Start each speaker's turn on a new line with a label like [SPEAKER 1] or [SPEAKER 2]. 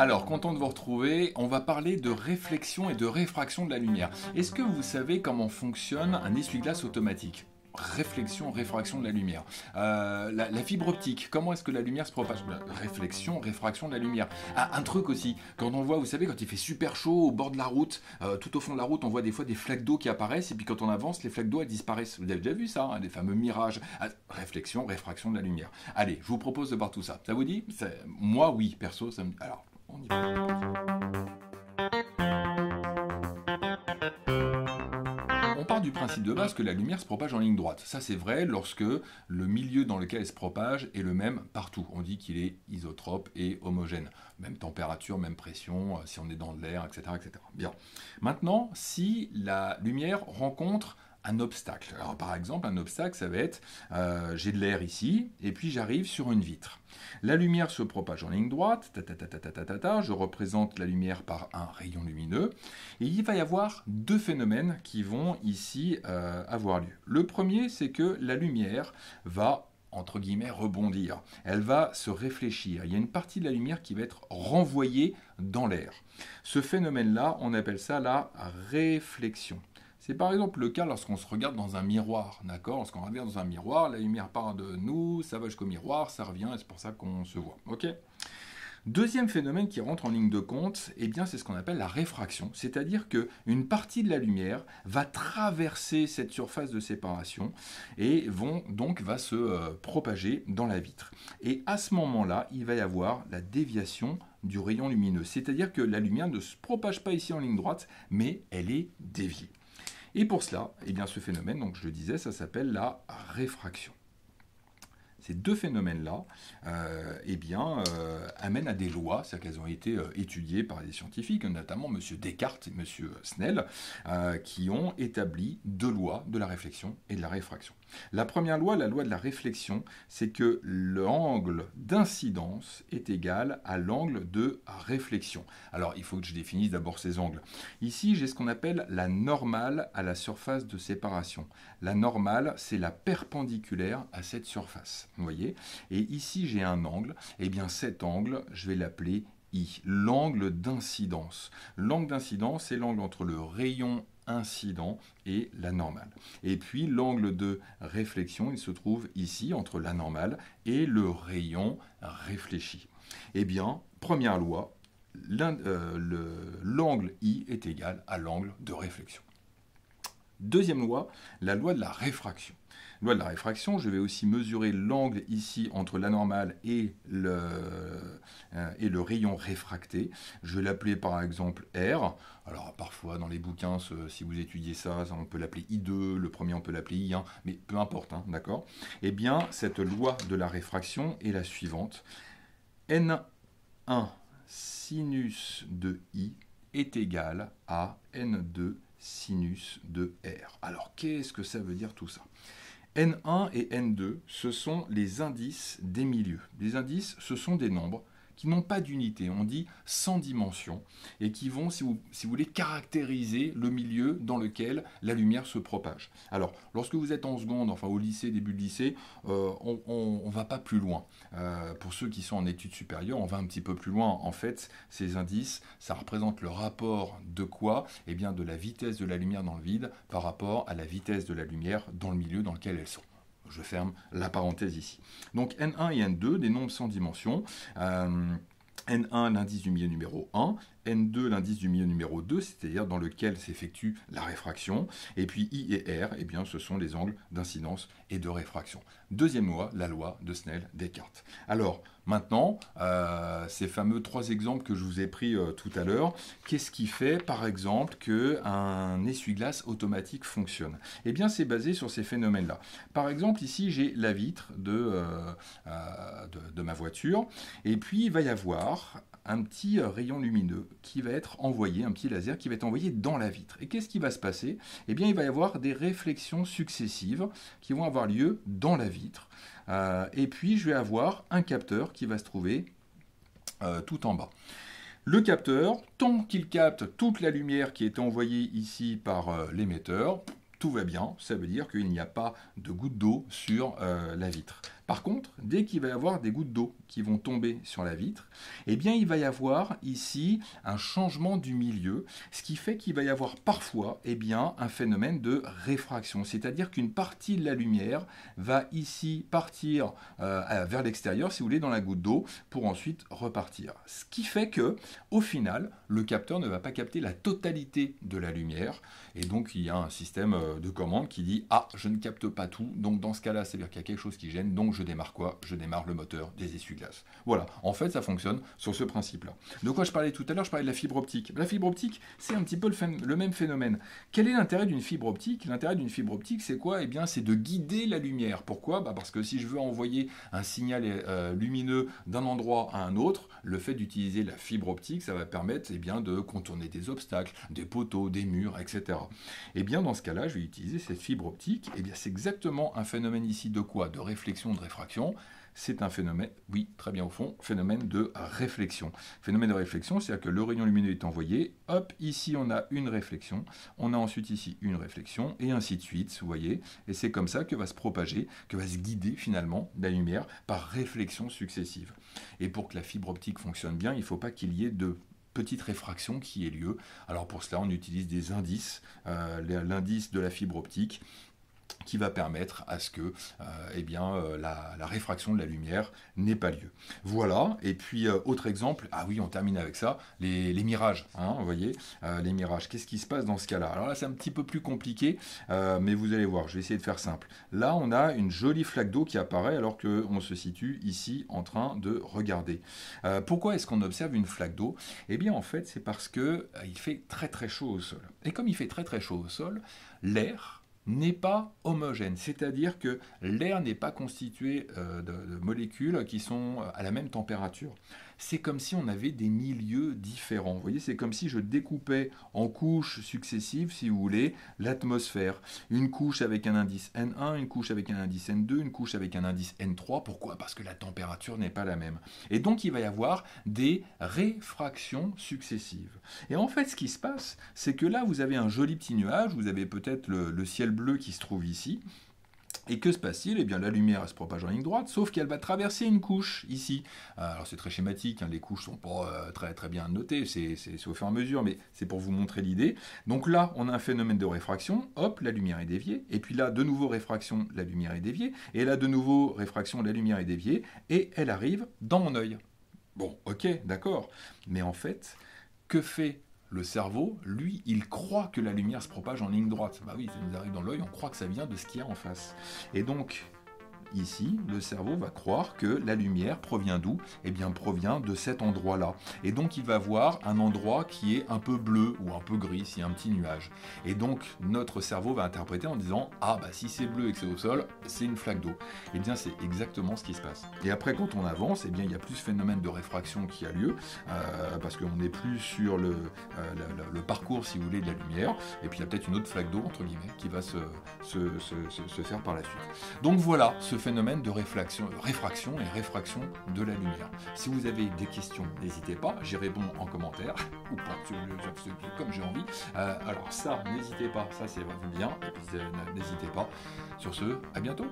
[SPEAKER 1] Alors, content de vous retrouver, on va parler de réflexion et de réfraction de la lumière. Est-ce que vous savez comment fonctionne un essuie-glace automatique? Réflexion, réfraction de la lumière. La fibre optique, comment est-ce que la lumière se propage? Réflexion, réfraction de la lumière. Ah, un truc aussi, quand on voit, vous savez, quand il fait super chaud au bord de la route, tout au fond de la route, on voit des fois des flaques d'eau qui apparaissent, et puis quand on avance, les flaques d'eau, elles disparaissent. Vous avez déjà vu ça, hein, les fameux mirages. Ah, réflexion, réfraction de la lumière. Allez, je vous propose de voir tout ça. Ça vous dit? Moi, oui, perso, ça me... Alors, on y va. On part du principe de base que la lumière se propage en ligne droite. Ça, c'est vrai lorsque le milieu dans lequel elle se propage est le même partout. On dit qu'il est isotrope et homogène. Même température, même pression, si on est dans de l'air, etc., etc. Bien. Maintenant, si la lumière rencontre un obstacle. Alors, par exemple, un obstacle, ça va être j'ai de l'air ici, et puis j'arrive sur une vitre. La lumière se propage en ligne droite, je représente la lumière par un rayon lumineux, et il va y avoir deux phénomènes qui vont ici avoir lieu. Le premier, c'est que la lumière va entre guillemets, rebondir. Elle va se réfléchir. Il y a une partie de la lumière qui va être renvoyée dans l'air. Ce phénomène-là, on appelle ça la réflexion. C'est par exemple le cas lorsqu'on se regarde dans un miroir, d'accord? Lorsqu'on regarde dans un miroir, la lumière part de nous, ça va jusqu'au miroir, ça revient, et c'est pour ça qu'on se voit, ok? Deuxième phénomène qui rentre en ligne de compte, eh bien c'est ce qu'on appelle la réfraction, c'est-à-dire qu'une partie de la lumière va traverser cette surface de séparation et va se propager dans la vitre. Et à ce moment-là, il va y avoir la déviation du rayon lumineux, c'est-à-dire que la lumière ne se propage pas ici en ligne droite, mais elle est déviée. Et pour cela, eh bien, ce phénomène, donc je le disais, ça s'appelle la réfraction. Ces deux phénomènes-là amènent à des lois, c'est-à-dire qu'elles ont été étudiées par des scientifiques, notamment M. Descartes et M. Snell, qui ont établi deux lois de la réflexion et de la réfraction. La première loi, la loi de la réflexion, c'est que l'angle d'incidence est égal à l'angle de réflexion. Alors, il faut que je définisse d'abord ces angles. Ici, j'ai ce qu'on appelle la normale à la surface de séparation. La normale, c'est la perpendiculaire à cette surface. Vous voyez? Et ici, j'ai un angle. Et bien, cet angle, je vais l'appeler I, l'angle d'incidence. L'angle d'incidence, c'est l'angle entre le rayon incident et la normale. Et puis l'angle de réflexion, il se trouve ici entre la normale et le rayon réfléchi. Eh bien, première loi, l'angle I est égal à l'angle de réflexion. Deuxième loi, la loi de la réfraction. Loi de la réfraction, je vais aussi mesurer l'angle ici entre la normale et le rayon réfracté. Je vais l'appeler par exemple R. Alors parfois dans les bouquins, si vous étudiez ça, on peut l'appeler I2, le premier on peut l'appeler I1, mais peu importe, hein, d'accord? Eh bien, cette loi de la réfraction est la suivante. N1 sinus de I est égal à N2 sinus de R. Alors, qu'est-ce que ça veut dire tout ça? N1 et N2, ce sont les indices des milieux. Les indices, ce sont des nombres qui n'ont pas d'unité, on dit sans dimension, et qui vont, si vous voulez, caractériser le milieu dans lequel la lumière se propage. Alors, lorsque vous êtes en seconde, enfin au lycée, début de lycée, on ne va pas plus loin. Pour ceux qui sont en études supérieures, on va un petit peu plus loin. En fait, ces indices, ça représente le rapport de quoi? Eh bien, de la vitesse de la lumière dans le vide par rapport à la vitesse de la lumière dans le milieu dans lequel elles sont. Je ferme la parenthèse ici. Donc N1 et N2, des nombres sans dimension. N1, l'indice du milieu numéro 1. N2, l'indice du milieu numéro 2, c'est-à-dire dans lequel s'effectue la réfraction. Et puis I et R, eh bien, ce sont les angles d'incidence et de réfraction. Deuxième loi, la loi de Snell-Descartes. Alors, maintenant, ces fameux trois exemples que je vous ai pris tout à l'heure, qu'est-ce qui fait, par exemple, qu'un essuie-glace automatique fonctionne? Eh bien, c'est basé sur ces phénomènes-là. Par exemple, ici, j'ai la vitre de ma voiture, et puis il va y avoir un petit rayon lumineux qui va être envoyé, un petit laser qui va être envoyé dans la vitre. Et qu'est-ce qui va se passer? Eh bien, il va y avoir des réflexions successives qui vont avoir lieu dans la vitre. Et puis, je vais avoir un capteur qui va se trouver tout en bas. Le capteur, tant qu'il capte toute la lumière qui est envoyée ici par l'émetteur, tout va bien, ça veut dire qu'il n'y a pas de goutte d'eau sur la vitre. Par contre, dès qu'il va y avoir des gouttes d'eau qui vont tomber sur la vitre, eh bien il va y avoir ici un changement du milieu, ce qui fait qu'il va y avoir parfois eh bien, un phénomène de réfraction, c'est-à-dire qu'une partie de la lumière va ici partir vers l'extérieur, si vous voulez, dans la goutte d'eau, pour ensuite repartir. Ce qui fait que, au final, le capteur ne va pas capter la totalité de la lumière, et donc il y a un système de commande qui dit « Ah, je ne capte pas tout, donc dans ce cas-là, c'est-à-dire qu'il y a quelque chose qui gêne, donc je démarre quoi? Je démarre le moteur des essuie-glaces. » Voilà, en fait, ça fonctionne sur ce principe-là. De quoi je parlais tout à l'heure? Je parlais de la fibre optique. La fibre optique, c'est un petit peu le même phénomène. Quel est l'intérêt d'une fibre optique? L'intérêt d'une fibre optique, c'est quoi? Eh bien, c'est de guider la lumière. Pourquoi? Parce que si je veux envoyer un signal lumineux d'un endroit à un autre, le fait d'utiliser la fibre optique, ça va permettre bien, de contourner des obstacles, des poteaux, des murs, etc. Et bien, dans ce cas-là, je vais utiliser cette fibre optique. Et bien, c'est exactement un phénomène ici de quoi? De réflexion, de réfraction. C'est un phénomène, oui, très bien au fond, phénomène de réflexion. Phénomène de réflexion, c'est-à-dire que le rayon lumineux est envoyé, hop, ici on a une réflexion, on a ensuite ici une réflexion, et ainsi de suite, vous voyez, et c'est comme ça que va se propager, que va se guider finalement la lumière par réflexion successive. Et pour que la fibre optique fonctionne bien, il ne faut pas qu'il y ait de petite réfraction qui ait lieu. Alors pour cela, on utilise des indices, l'indice de la fibre optique, qui va permettre à ce que la réfraction de la lumière n'ait pas lieu. Voilà, et puis autre exemple, ah oui, on termine avec ça, les mirages, hein, vous voyez, les mirages, qu'est-ce qui se passe dans ce cas-là? Alors là, c'est un petit peu plus compliqué, mais vous allez voir, je vais essayer de faire simple. Là, on a une jolie flaque d'eau qui apparaît alors qu'on se situe ici en train de regarder. Pourquoi est-ce qu'on observe une flaque d'eau? Eh bien, en fait, c'est parce que il fait très très chaud au sol. Et comme il fait très très chaud au sol, l'air n'est pas homogène, c'est-à-dire que l'air n'est pas constitué de molécules qui sont à la même température. C'est comme si on avait des milieux différents. Vous voyez, c'est comme si je découpais en couches successives, si vous voulez, l'atmosphère. Une couche avec un indice N1, une couche avec un indice N2, une couche avec un indice N3. Pourquoi? Parce que la température n'est pas la même. Et donc, il va y avoir des réfractions successives. Et en fait, ce qui se passe, c'est que là, vous avez un joli petit nuage, vous avez peut-être le ciel bleu qui se trouve ici. Et que se passe-t-il? Eh bien, la lumière, elle se propage en ligne droite, sauf qu'elle va traverser une couche, ici. Alors, c'est très schématique, hein, les couches ne sont pas très, très bien notées, c'est au fur et à mesure, mais c'est pour vous montrer l'idée. Donc là, on a un phénomène de réfraction, hop, la lumière est déviée, et puis là, de nouveau réfraction, la lumière est déviée, et là, de nouveau réfraction, la lumière est déviée, et elle arrive dans mon œil. Bon, ok, d'accord, mais en fait, que fait le cerveau? Lui, il croit que la lumière se propage en ligne droite. Bah oui, ça nous arrive dans l'œil, on croit que ça vient de ce qu'il y a en face. Et donc, ici, le cerveau va croire que la lumière provient d'où? Eh bien, provient de cet endroit-là. Et donc, il va voir un endroit qui est un peu bleu ou un peu gris, s'il y a un petit nuage. Et donc, notre cerveau va interpréter en disant « Ah, bah si c'est bleu et que c'est au sol, c'est une flaque d'eau. » Eh bien, c'est exactement ce qui se passe. Et après, quand on avance, eh bien, il y a plus de phénomène de réfraction qui a lieu, parce qu'on n'est plus sur le parcours, si vous voulez, de la lumière. Et puis, il y a peut-être une autre flaque d'eau, entre guillemets, qui va se faire par la suite. Donc, voilà ce phénomène de réfraction et réfraction de la lumière. Si vous avez des questions, n'hésitez pas, j'y réponds en commentaire, ou pas, comme j'ai envie. Alors ça, n'hésitez pas, ça c'est bien, et puis n'hésitez pas. Sur ce, à bientôt.